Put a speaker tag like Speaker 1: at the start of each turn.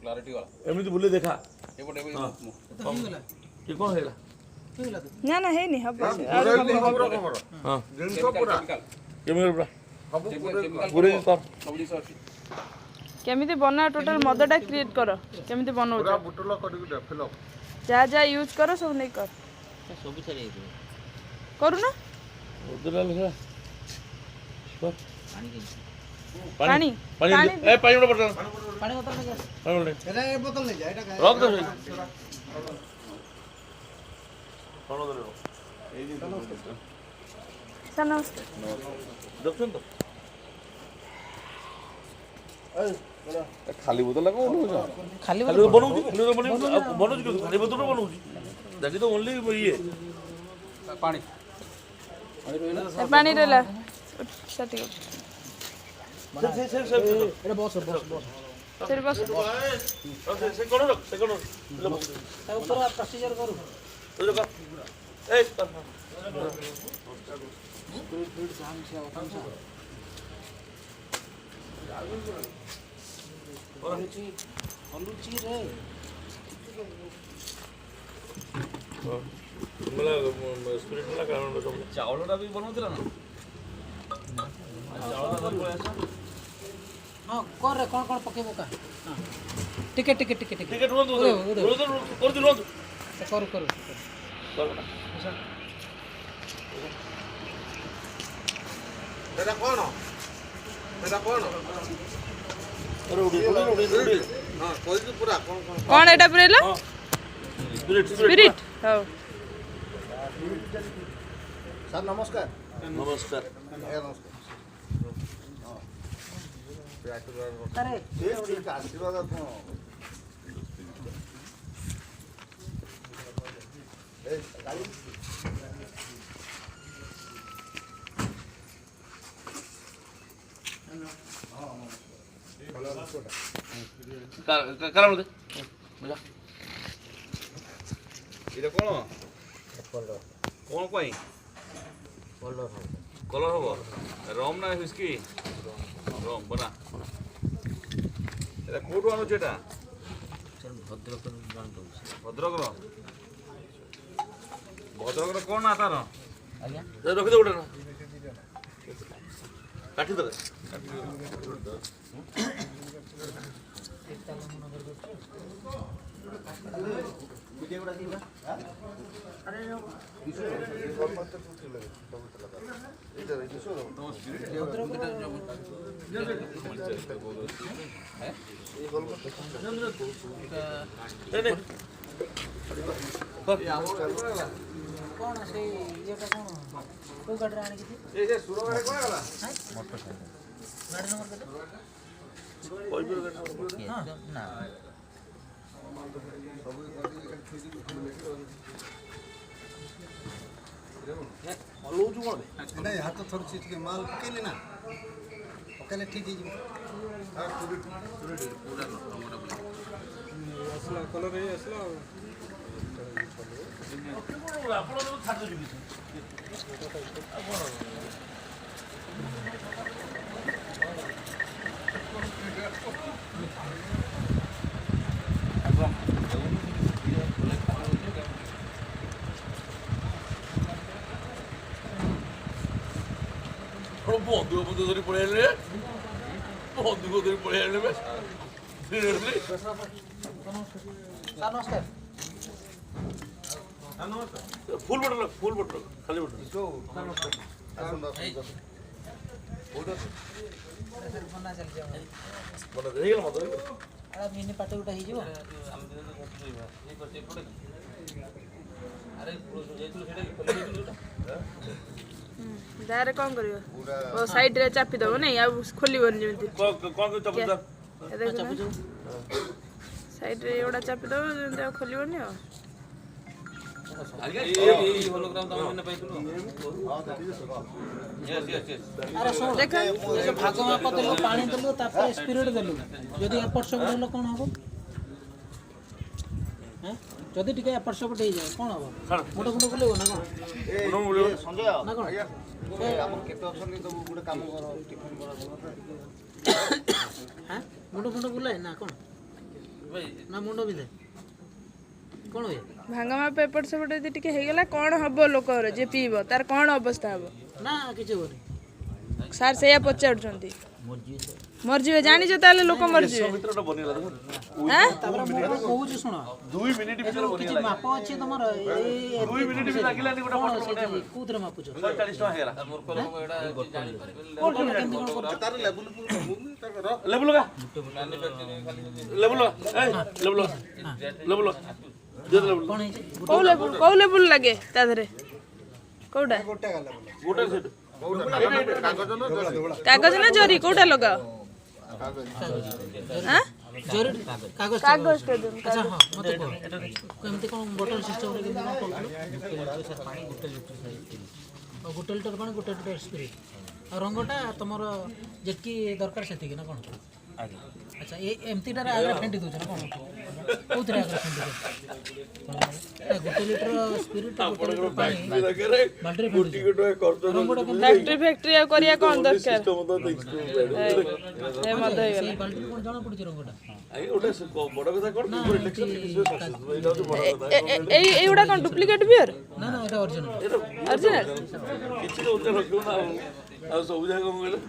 Speaker 1: Clarity वाला
Speaker 2: एमती बुले देखा
Speaker 1: ये बोले
Speaker 2: ये कौन है
Speaker 3: ना ना है नहीं हब
Speaker 2: हां
Speaker 1: जिंस पूरा
Speaker 2: केमिकल पूरा
Speaker 1: केमिकल
Speaker 2: पूरे कर
Speaker 1: सब जिंस अछि
Speaker 3: केमिति बना टोटल मदटा क्रिएट कर केमिति बनाउ
Speaker 4: पूरा बुटला करके दे फिल
Speaker 3: जा जा यूज करो सब नहीं कर
Speaker 5: सब सारे
Speaker 3: करू ना
Speaker 2: उधर ले
Speaker 3: पानी
Speaker 2: पानी ए पानी में बोतल
Speaker 5: पानी बोतल में
Speaker 2: पानी में
Speaker 4: एटा ए बोतल ले जा एटा
Speaker 2: रख दो कौन उधर
Speaker 3: सर नमस्कार
Speaker 2: देखछन तो खाली बोतल लगा उठो
Speaker 5: खाली
Speaker 2: खाली बनाउजी बनाउजी खाली बोतल बनाउजी दैट इज द ओनली ये
Speaker 1: पानी
Speaker 3: पानी रेला सटी
Speaker 2: से
Speaker 4: एटा बस
Speaker 3: फिर बस
Speaker 2: से कोन रख से कोन
Speaker 5: ऊपर प्रोसीजर करू
Speaker 2: तो का ए
Speaker 5: अनुची रे
Speaker 2: मला स्पिरिट मला कारण सब
Speaker 1: चावलटा भी बनौतिला ना चावलटा धर पळे आसा
Speaker 5: हां कर रे कोन कोन पके बोका हां टिके टिके टिके टिके
Speaker 2: टिकट रोज कर दिलो
Speaker 5: करू करू
Speaker 4: एटा कोन
Speaker 2: अरे उड़ी
Speaker 4: हां कोई भी पूरा कोन
Speaker 3: कौन एटा पुरेला
Speaker 2: स्पिरिट
Speaker 3: स्पिरिट हो
Speaker 4: सर नमस्कार
Speaker 2: नमस्कार
Speaker 4: नमस्कार
Speaker 5: अरे
Speaker 4: ठीक आशीर्वाद को ए गाड़ी
Speaker 2: कारण दे मजा
Speaker 1: এটা কোন কোন কই কলর হবো রম না হুইস্কি রম বনা এটা কোটু আনো যেটা
Speaker 5: ভদ্রক জানতো
Speaker 1: ভদ্রকর ভদ্রকর কোন না তার
Speaker 5: আজ্ঞা
Speaker 2: रख दे उठा काटी दे
Speaker 4: वीडियो गुडा दिबा अरे इधर किशोर
Speaker 5: कौन से ये का कौन को गाड़ी आने की थी
Speaker 4: ए जे सुरो गाड़ी कोन गला
Speaker 5: मोटरसाइकिल गाड़ी नंबर कितने हां ना
Speaker 2: लोजु कोन
Speaker 4: एटा हाथ थोड़ी चीज के माल पकेले ना पकेले ठीक ही हां पूरा असला कलर है असला
Speaker 2: आपण तो छाड़ दे बंधु धरी पड़े बंधुक धरी पड़े
Speaker 5: सर नमस्कार
Speaker 2: फुल बटन खाली बटन
Speaker 5: सर बना चल जाओ
Speaker 2: बटन देगल मत
Speaker 5: अरे मिनी पाटे उठा ही जीव
Speaker 1: अरे जेतु सेटा खोले जेतु
Speaker 3: दारे कौन करियो ओ साइड रे चापी दबो नहीं अब खोलिबन जेमति
Speaker 2: कौन चप्पल
Speaker 3: साइड रे एडा चापी दबो जेमति खोलिबन नहीं
Speaker 1: आगे ये होलोग्राम तम मैंने पाइतलो यस
Speaker 5: अरे सुन
Speaker 3: देख
Speaker 5: ये जो भाग माप देलो पानी देलो तापर स्पिरिट देलो यदि एपट सब देलो कोन हबो हैं जदि टिके एपट सब दे जाय कोन हबो मुंडो मुंडो बोलेबो ना कोन
Speaker 4: संजय
Speaker 5: ना कोन
Speaker 4: ए हम केते ऑप्शन नहीं तो गुडे काम करो टिफिन करो
Speaker 5: हैं ମୁଣ୍ଡ ବୁଲାଏ ନା କ'ଣ ନା ମୁଣ୍ଡ ବିନ୍ଧେ କ'ଣ ହୁଏ?
Speaker 3: ଭାଙ୍ଗ ମାପ ଏପଟ ସେପଟ ଯଦି ଟିକେ ହେଇଗଲା କ'ଣ ହବ ଲୋକର ଯିଏ ପିଇବ ତାର କ'ଣ ଅବସ୍ଥା ହବ?
Speaker 5: ନା କିଛି ହେବନି।
Speaker 3: ସାର୍ ସେଇଆ ପଚାରୁଛନ୍ତି। ମରିଯିବେ ଜାଣିଛ ତାହେଲେ ଲୋକ ମରିଯିବେ।
Speaker 2: ଭିତରଟା ବନିଗଲା ଦେଖ
Speaker 3: ଆଁ?
Speaker 5: ତାପରେ ମୁଁ କ'ଣ କହୁଛି ଶୁଣ
Speaker 2: 2 ମିନିଟ୍ ଭିତରେ
Speaker 5: କିଛି
Speaker 2: ବନିଗଲା
Speaker 5: ମାପ ଅଛି ତମର
Speaker 2: 2 ମିନିଟ୍ ବି ଲାଗିଲାନି ଗୋଟେ ଫଟୋ
Speaker 5: କୋଉଥିରେ ମାପୁଛ?
Speaker 2: 40 ଟଙ୍କା ହେଇଗଲା
Speaker 4: ତାର ଲେବୁଲ
Speaker 2: ଲେବୁଲ ଲଗା ଲେବୁଲ ଲଗା ଲେବୁଲ ଲେବୁଲ
Speaker 5: କ'ଣ ହେଇଛି?
Speaker 3: କୋଉ ଲେବୁଲ ଲାଗେ ତା ଦେହରେ? କୋଉଟା?
Speaker 2: ଗୋଟେ ସେଟ
Speaker 3: କାଗଜ ନା ଜରି କୋଉଟା ଲଗାଅ? ଆଁ?
Speaker 5: ଜରୁରୀ କାଗଜ
Speaker 3: କାଗଜଟା ଦିଅନ୍ତୁ।
Speaker 5: ଆଚ୍ଛା ହଁ ମୋତେ କୁହ କେମିତି କ'ଣ ବୋଟଲ ସିଷ୍ଟମ୍ରେ କେମିତି କ'ଣ କରୁଥିଲ? 1 ଲିଟର ପାଣି 1 ଲିଟର ସ୍ପିରିଟ୍ ଆଉ ରଙ୍ଗଟା ତୁମର ଯେତିକି ଦରକାର ସେତିକି ନା କ'ଣ? ଆଚ୍ଛା ଏମିତିଟାରେ ଆଗରେ ଫେଣ୍ଟି ଦେଉଛ ନା କ'ଣ? କେଉଁଥିରେ ଆଗରେ ଫେଣ୍ଟି ଦେଉଛ? 1 ଲିଟର ସ୍ପିରିଟ୍ 1 ଲିଟର ପାଣି ବାଲ୍ଟିରେ ଫେଣ୍ଟି ରଙ୍ଗଟା
Speaker 3: ଫ୍ୟାକ୍ଟ୍ରି ଫ୍ୟାକ୍ଟ୍ରି ଆଉ କରିବା କ'ଣ ଦରକାର? ଏ ମଦ ହେଇଗଲା।
Speaker 5: ସେଇ ବାଲ୍ଟିରେ କ'ଣ ଜଣା ପଡ଼ୁଛି ରଙ୍ଗଟା?
Speaker 2: ଗୋଟେ ବଡ କଥା କଣ
Speaker 3: এইগুলা কোন ডুপ্লিকেট বিয়ার?
Speaker 5: ନା ନା ଏଇଟା ଅରିଜିନାଲ
Speaker 3: অরিজিনাল?
Speaker 2: କିଛି ତ ଉଚ୍ଚ ରଖିବ ନା ଆଉ ସବୁ ଜାଗା କଣ କହିଲେ